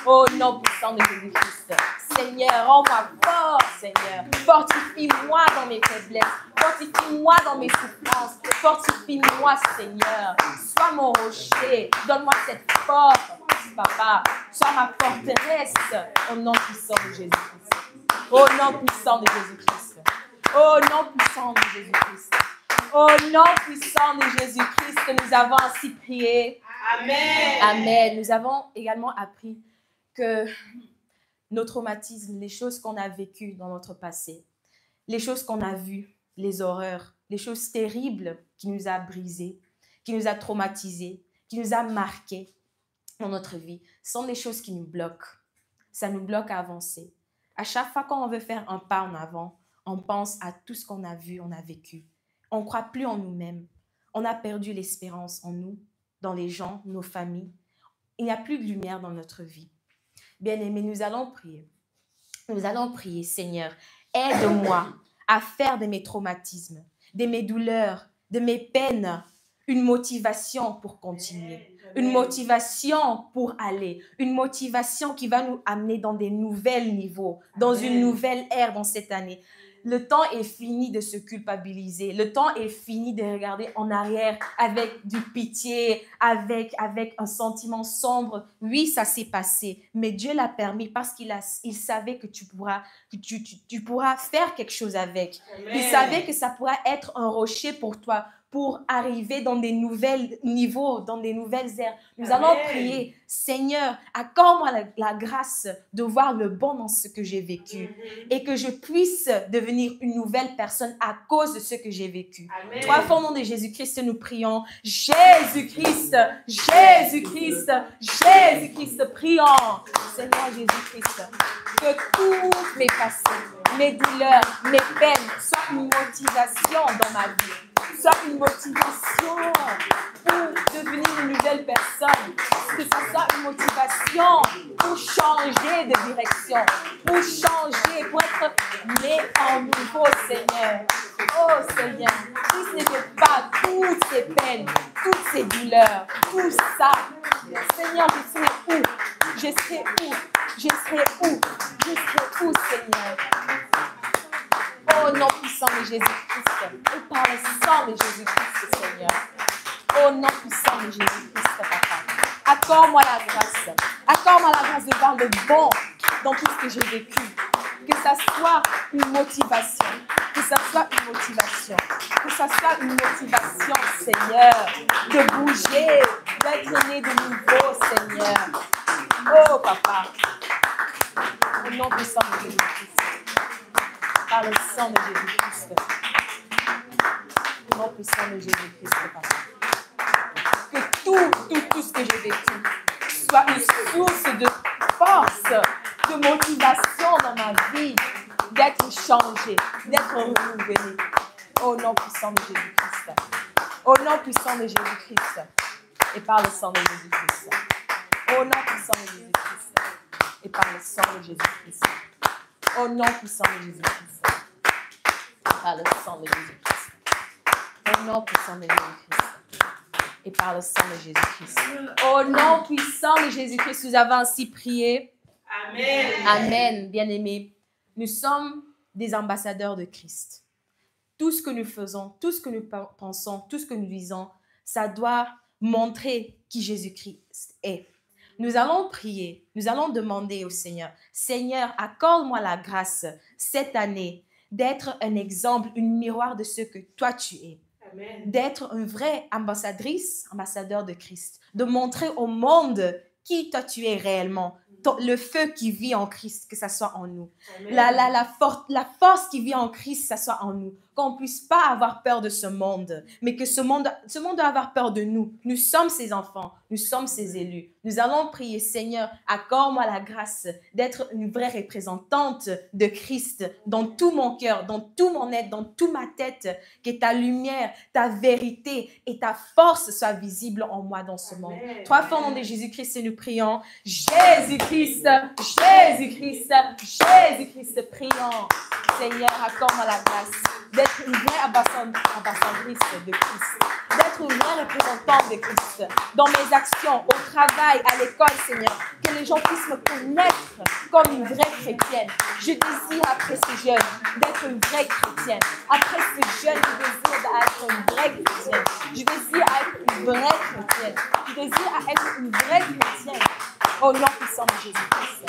Au nom puissant de Jésus-Christ. Seigneur, rends-moi fort, Seigneur. Fortifie-moi dans mes faiblesses. Fortifie-moi dans mes souffrances. Fortifie-moi, Seigneur. Sois mon rocher. Donne-moi cette force, Papa. Sois ma forteresse. Au nom puissant de Jésus-Christ. Au nom puissant de Jésus-Christ. Au nom puissant de Jésus-Christ. Au nom puissant de Jésus-Christ, nous avons ainsi prié. Amen. Amen. Nous avons également appris que nos traumatismes, les choses qu'on a vécues dans notre passé, les choses qu'on a vues, les horreurs, les choses terribles qui nous a brisés, qui nous a traumatisés, qui nous a marqués dans notre vie, sont des choses qui nous bloquent. Ça nous bloque à avancer. À chaque fois qu'on veut faire un pas en avant, on pense à tout ce qu'on a vu, on a vécu. On ne croit plus en nous-mêmes. On a perdu l'espérance en nous, dans les gens, nos familles. Il n'y a plus de lumière dans notre vie. Bien-aimés, nous allons prier. Nous allons prier, Seigneur, aide-moi à faire de mes traumatismes, de mes douleurs, de mes peines, une motivation pour continuer, une motivation pour aller, une motivation qui va nous amener dans des nouveaux niveaux, dans une nouvelle ère dans cette année. Le temps est fini de se culpabiliser. Le temps est fini de regarder en arrière avec du pitié, avec un sentiment sombre. Oui, ça s'est passé, mais Dieu l'a permis parce il savait que tu pourras faire quelque chose avec. Amen. Il savait que ça pourra être un rocher pour toi, pour arriver dans des nouveaux niveaux, dans des nouvelles ères. Nous Amen. allons prier, Seigneur, accorde-moi la grâce de voir le bon dans ce que j'ai vécu et que je puisse devenir une nouvelle personne à cause de ce que j'ai vécu. Amen. Trois fois au nom de Jésus-Christ, nous prions. Jésus-Christ, Jésus-Christ, Jésus-Christ, prions. Seigneur Jésus-Christ, que tous mes passés, mes douleurs, mes peines soient une motivation dans ma vie. Soit une motivation pour devenir une nouvelle personne, que ce soit une motivation pour changer de direction, pour changer, pour être né en nouveau, Seigneur. Oh Seigneur, si ce n'était pas toutes ces peines, toutes ces douleurs, tout ça, Seigneur, je serais où? Je serais où? Je serais où? Je serais où, Seigneur? Au nom puissant de Jésus-Christ, et par le sang de Jésus-Christ, Seigneur. Au nom puissant de Jésus-Christ, Papa. Accorde-moi la grâce. Accorde-moi la grâce de voir le bon dans tout ce que j'ai vécu. Que ça soit une motivation. Que ça soit une motivation. Que ça soit une motivation, Seigneur, de bouger, d'être né de nouveau, Seigneur. Oh, Papa. Au nom puissant de Jésus-Christ. Par le sang de Jésus-Christ. Au nom puissant de Jésus-Christ, Papa. Que tout ce que j'ai vécu soit une source de force, de motivation dans ma vie, d'être changé, d'être renouvelé. Au nom puissant de Jésus-Christ. Au nom puissant de Jésus-Christ. Et par le sang de Jésus-Christ. Au nom puissant de Jésus-Christ. Et par le sang de Jésus-Christ. Au nom puissant de Jésus-Christ. Par le sang de Jésus-Christ. Au nom puissant de Jésus-Christ. Et par le sang de Jésus-Christ. Au nom puissant de Jésus-Christ, nous avons ainsi prié. Amen. Amen, bien-aimés. Nous sommes des ambassadeurs de Christ. Tout ce que nous faisons, tout ce que nous pensons, tout ce que nous disons, ça doit montrer qui Jésus-Christ est. Nous allons prier, nous allons demander au Seigneur, Seigneur, accorde-moi la grâce cette année d'être un exemple, une miroir de ce que toi tu es. Amen. D'être une vraie ambassadrice, ambassadeur de Christ. De montrer au monde qui toi tu es réellement. Le feu qui vit en Christ, que ça soit en nous. Amen. La force qui vit en Christ, ça soit en nous. Qu'on ne puisse pas avoir peur de ce monde, mais que ce monde doit avoir peur de nous. Nous sommes ses enfants, nous sommes ses élus. Nous allons prier, Seigneur, accorde-moi la grâce d'être une vraie représentante de Christ dans tout mon cœur, dans tout mon être, dans toute ma tête, que ta lumière, ta vérité et ta force soient visibles en moi dans ce monde. Trois fois au nom de Jésus-Christ, nous prions. Jésus-Christ, Jésus-Christ, Jésus-Christ, prions. Seigneur, accorde-moi la grâce d'être une vraie ambassadrice de Christ, d'être une vraie représentante de Christ dans mes actions, au travail, à l'école, Seigneur, que les gens puissent me connaître comme une vraie chrétienne. Je désire après ces jeunes d'être une vraie chrétienne. Après ces jeunes, je désire d'être une vraie chrétienne. Je désire être une vraie chrétienne. Je désire être une vraie chrétienne. Au nom puissant de Jésus-Christ.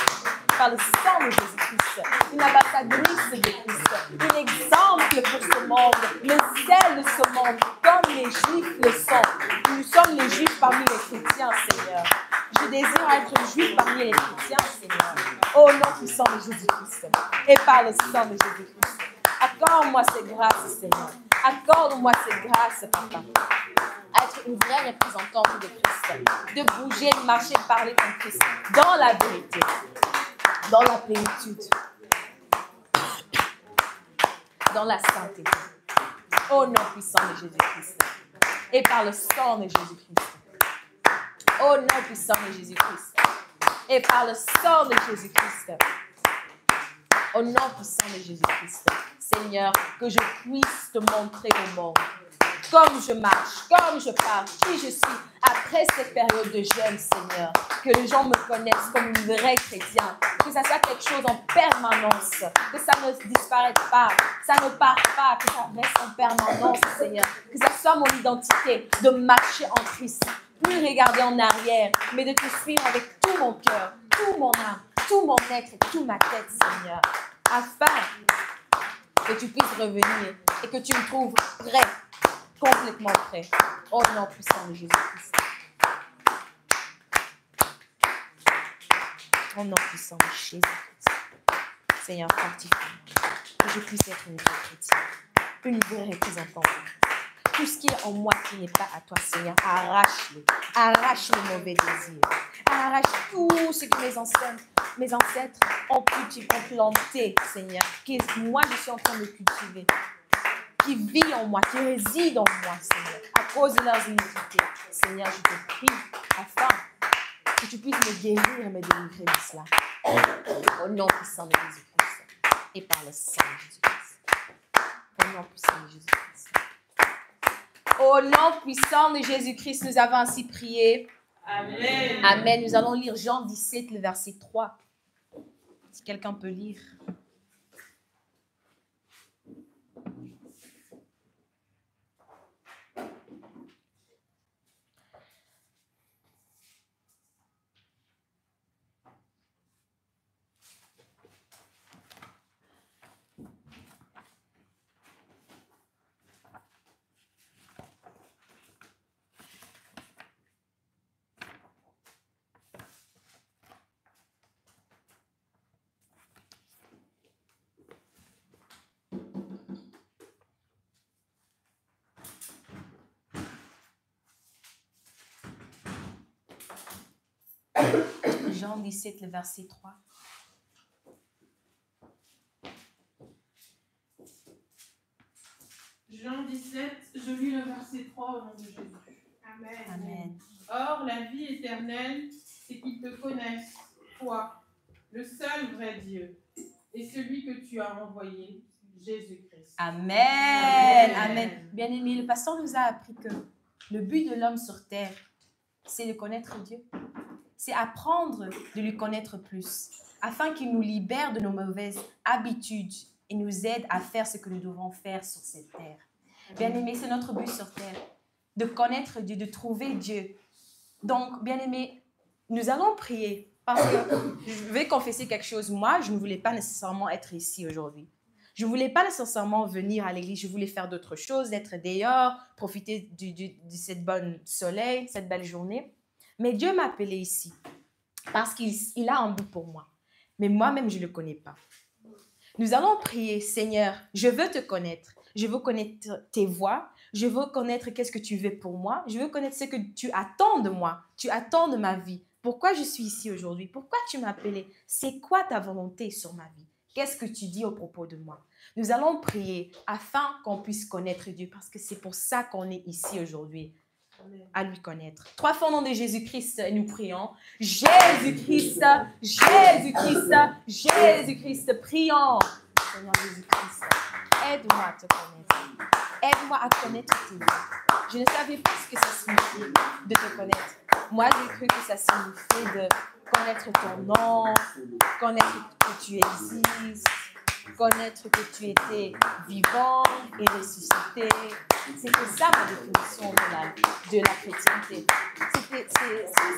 Par le sang de Jésus-Christ. Une ambassadrice de Christ. Un exemple pour ce monde. Le sel de ce monde. Comme les Juifs le sont. Nous sommes les Juifs parmi les chrétiens, Seigneur. Je désire être juif parmi les chrétiens, Seigneur. Au nom puissant de Jésus-Christ. Et par le sang de Jésus-Christ. Accorde-moi ces grâces, Seigneur. Accorde-moi ces grâces, Papa. Être une vraie représentante de Christ. De bouger, de marcher, de parler comme Christ. Dans la vérité. Dans la plénitude. Dans la sainteté. Au nom puissant de Jésus-Christ. Et par le sang de Jésus-Christ. Au nom puissant de Jésus-Christ. Et par le sang de Jésus-Christ. Au nom puissant de Jésus-Christ. Seigneur, que je puisse te montrer au monde. Comme je marche, comme je parle, qui je suis, après cette période de jeûne, Seigneur, que les gens me connaissent comme une vraie chrétienne, que ça soit quelque chose en permanence, que ça ne disparaisse pas, ça ne part pas, que ça reste en permanence, Seigneur, que ça soit mon identité de marcher en Christ, plus regarder en arrière, mais de te suivre avec tout mon cœur, tout mon âme, tout mon être et toute ma tête, Seigneur, afin que tu puisses revenir et que tu me trouves prêt, complètement prêt. Au nom puissant de Jésus-Christ. Au nom puissant de Jésus-Christ. Seigneur, fortifie-moi. Que je puisse être une vraie chrétienne. Une vraie représentante. Tout ce qui est en moi qui n'est pas à toi, Seigneur, arrache-le. Arrache le mauvais désir. Arrache tout ce que mes ancêtres ont planté, Seigneur. Que moi, je suis en train de cultiver. Qui vit en moi, qui réside en moi, Seigneur, à cause de leurs iniquités. Seigneur, je te prie, afin que tu puisses me guérir et me délivrer de cela. Au nom puissant de Jésus-Christ et par le sang de Jésus-Christ. Au nom puissant de Jésus-Christ. Au nom puissant de Jésus-Christ, nous avons ainsi prié. Amen. Amen. Nous allons lire Jean 17, le verset 3. Si quelqu'un peut lire. Jean 17, le verset 3. Jean 17, je lis le verset 3 au nom de Jésus. Amen. Amen. Or, la vie éternelle, c'est qu'ils te connaissent, toi, le seul vrai Dieu, et celui que tu as envoyé, Jésus-Christ. Amen. Amen. Bien-aimé, le pasteur nous a appris que le but de l'homme sur terre, c'est de connaître Dieu. C'est apprendre de lui connaître plus, afin qu'il nous libère de nos mauvaises habitudes et nous aide à faire ce que nous devons faire sur cette terre. Bien-aimé, c'est notre but sur terre, de connaître Dieu, de trouver Dieu. Donc, bien-aimé, nous allons prier, parce que je vais confesser quelque chose. Moi, je ne voulais pas nécessairement être ici aujourd'hui. Je ne voulais pas nécessairement venir à l'église, je voulais faire d'autres choses, être dehors, profiter de cette bonne soleil, cette belle journée. Mais Dieu m'a appelé ici parce qu'il a un but pour moi. Mais moi-même, je ne le connais pas. Nous allons prier, Seigneur, je veux te connaître. Je veux connaître tes voies. Je veux connaître qu'est-ce que tu veux pour moi. Je veux connaître ce que tu attends de moi. Tu attends de ma vie. Pourquoi je suis ici aujourd'hui? Pourquoi tu m'as appelé? C'est quoi ta volonté sur ma vie? Qu'est-ce que tu dis au propos de moi? Nous allons prier afin qu'on puisse connaître Dieu parce que c'est pour ça qu'on est ici aujourd'hui. À lui connaître. 3 fois au nom de Jésus-Christ, nous prions. Jésus-Christ, Jésus-Christ, Jésus-Christ, prions. Seigneur Jésus-Christ, aide-moi à te connaître. Aide-moi à connaître tes voies. Je ne savais pas ce que ça signifiait de te connaître. Moi, j'ai cru que ça signifiait de connaître ton nom, connaître que tu existes, connaître que tu étais vivant et ressuscité. C'était ça ma définition de la chrétienté.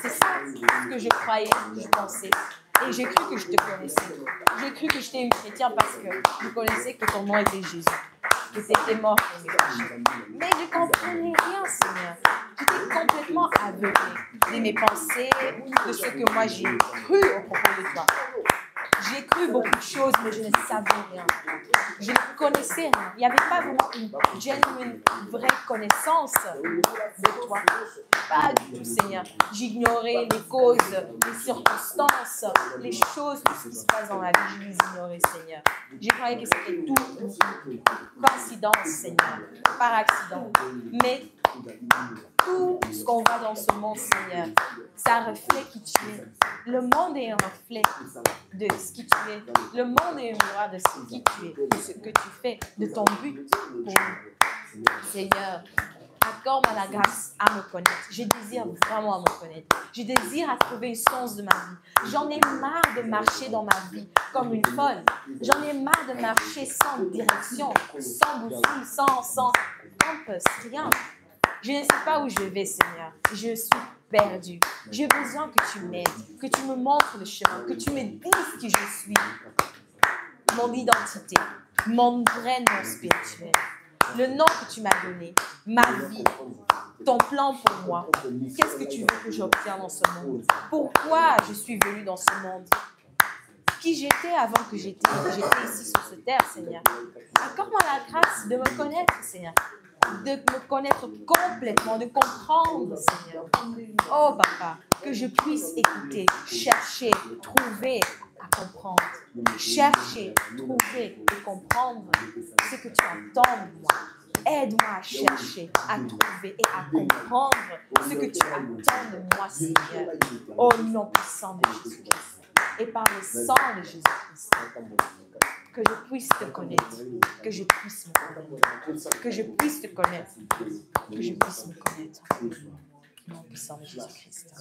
C'est ça ce que je croyais, je pensais. Et j'ai cru que je te connaissais. J'ai cru que j'étais une chrétienne parce que je connaissais que ton nom était Jésus, que tu étais mort pour mes péchés. Mais je ne comprenais rien, Seigneur. J'étais complètement aveuglée de mes pensées, de ce que moi j'ai cru au propos de toi. J'ai cru beaucoup de choses, mais je ne savais rien. Je ne connaissais rien. Il n'y avait pas vraiment une genuine, vraie connaissance de toi. Pas du tout, Seigneur. J'ignorais les causes, les circonstances, les choses, tout ce qui se passe dans la vie. Je les ignorais, Seigneur. J'ai croyais que c'était tout une coïncidence, Seigneur, par accident. Mais tout ce qu'on voit dans ce monde, Seigneur, ça reflète qui tu es. Le monde est un reflet de ce qui tu es. Le monde est un miroir de ce qui tu es, de ce que tu fais, de ton but pour nous. Seigneur, accorde-moi la grâce à me connaître. Je désire vraiment à me connaître. Je désire à trouver un sens de ma vie. J'en ai marre de marcher dans ma vie comme une folle. J'en ai marre de marcher sans direction, sans boussole, sans compass, rien. Je ne sais pas où je vais, Seigneur. Je suis perdue. J'ai besoin que tu m'aides, que tu me montres le chemin, que tu me dises qui je suis. Mon identité, mon vrai nom spirituel, le nom que tu m'as donné, ma vie, ton plan pour moi. Qu'est-ce que tu veux que j'obtienne dans ce monde? Pourquoi je suis venue dans ce monde? Qui j'étais avant que j'étais ici sur cette terre, Seigneur. Accorde-moi la grâce de me connaître, Seigneur. De me connaître complètement, de comprendre, Seigneur. Oh, Papa, que je puisse écouter, chercher, trouver à comprendre. Chercher, trouver et comprendre ce que tu attends de moi. Aide-moi à chercher, à trouver et à comprendre ce que tu attends de moi, Seigneur. Au nom puissant de Jésus-Christ. Et par le sang de Jésus-Christ. Que je puisse te connaître, que je puisse me connaître, que je puisse te connaître, que je puisse me connaître. Au nom puissant de Jésus-Christ.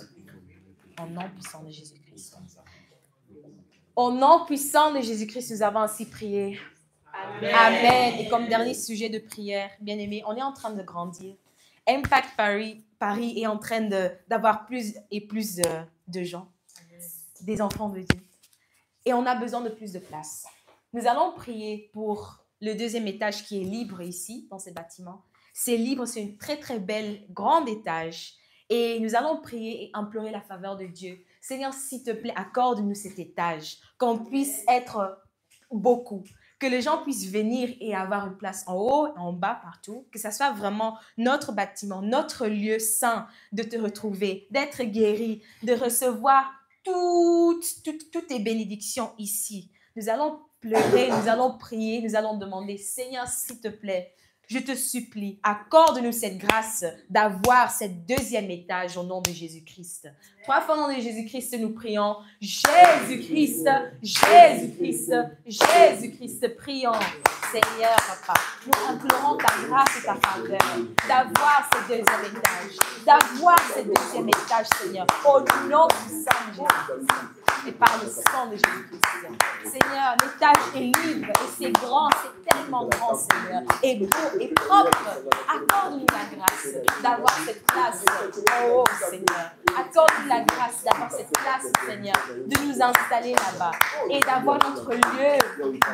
Au nom puissant de Jésus-Christ. Au nom puissant de Jésus-Christ, nous avons ainsi prié. Amen. Amen. Et comme dernier sujet de prière, bien aimé, on est en train de grandir. Impact Paris est en train d'avoir plus et plus de gens, des enfants de Dieu. Et on a besoin de plus de place. Nous allons prier pour le deuxième étage qui est libre ici, dans ce bâtiment. C'est libre, c'est une très, très belle, grande étage. Et nous allons prier et implorer la faveur de Dieu. Seigneur, s'il te plaît, accorde-nous cet étage, qu'on puisse être beaucoup, que les gens puissent venir et avoir une place en haut, en bas, partout, que ça soit vraiment notre bâtiment, notre lieu saint de te retrouver, d'être guéri, de recevoir toutes tes bénédictions ici. Nous allons pleurer, nous allons prier, nous allons demander, Seigneur, s'il te plaît, je te supplie, accorde-nous cette grâce d'avoir cette deuxième étage au nom de Jésus-Christ. 3 fois au nom de Jésus-Christ, nous prions. Jésus-Christ, Jésus-Christ, Jésus-Christ, prions. Seigneur, Papa, nous implorons ta grâce et ta faveur d'avoir ce deuxième étage, d'avoir ce deuxième étage, Seigneur, au nom puissant de Jésus-Christ. Et par le sang de Jésus-Christ. Seigneur, l'étage est libre et c'est grand, c'est tellement grand, Seigneur, et beau et propre. Accorde-nous la grâce d'avoir cette place. Oh, Seigneur. Accorde-nous la grâce d'avoir cette place, Seigneur, de nous installer là-bas et d'avoir notre lieu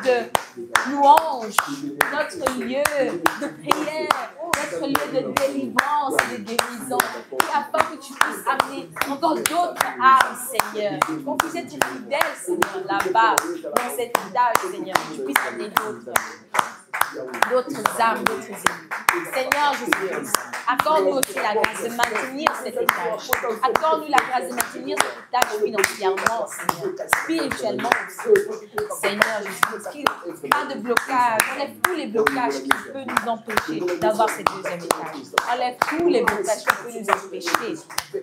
de louange, notre lieu de prière, notre lieu de délivrance et de guérison. Et afin que tu puisses amener encore d'autres âmes, Seigneur. Qu'on puisse être fidèle, Seigneur, là-bas, dans cet étage, Seigneur. Que tu puisses amener d'autres âmes, d'autres élus. Seigneur Jésus-Christ, accorde-nous aussi la grâce de maintenir cet étage. Accorde-nous la grâce de maintenir cet étage financièrement, Seigneur, spirituellement aussi. Seigneur Jésus-Christ, pas de blocage. Enlève tous les blocages qui peuvent nous empêcher d'avoir ce deuxième étage. Enlève tous les blocages qui peuvent nous empêcher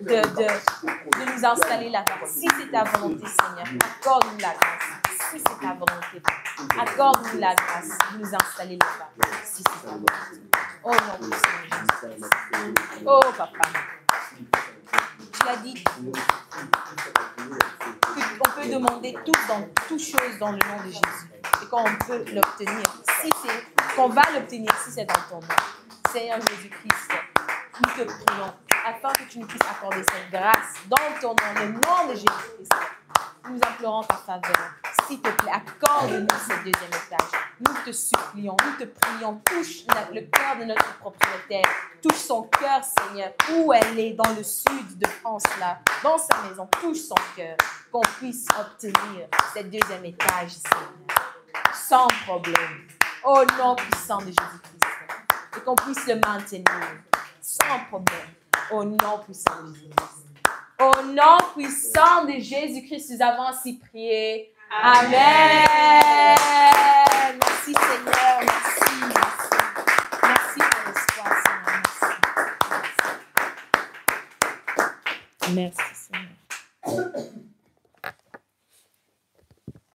de nous installer là-bas. Si c'est ta volonté, Seigneur, accorde-nous la grâce. si c'est ta volonté. Accorde-nous la grâce de nous installer là-bas, si c'est ta volonté. Oh non, Seigneur Jésus. Oh papa. Tu l'as dit qu'on peut demander tout dans toute chose dans le nom de Jésus et qu'on peut l'obtenir. Si c'est qu'on va l'obtenir, si c'est dans ton nom. Seigneur Jésus-Christ, nous te prions afin que tu nous puisses accorder cette grâce dans ton nom, le nom de Jésus-Christ. Nous implorons ta faveur. S'il te plaît, accorde-nous ce deuxième étage. Nous te supplions, nous te prions. Touche le cœur de notre propriétaire. Touche son cœur, Seigneur, où elle est, dans le sud de France, là, dans sa maison. Touche son cœur, qu'on puisse obtenir ce deuxième étage, Seigneur, sans problème. Au nom puissant de Jésus-Christ. Et qu'on puisse le maintenir sans problème. Au nom puissant de Jésus-Christ. Au nom puissant de Jésus-Christ, nous avons ainsi prié. Amen.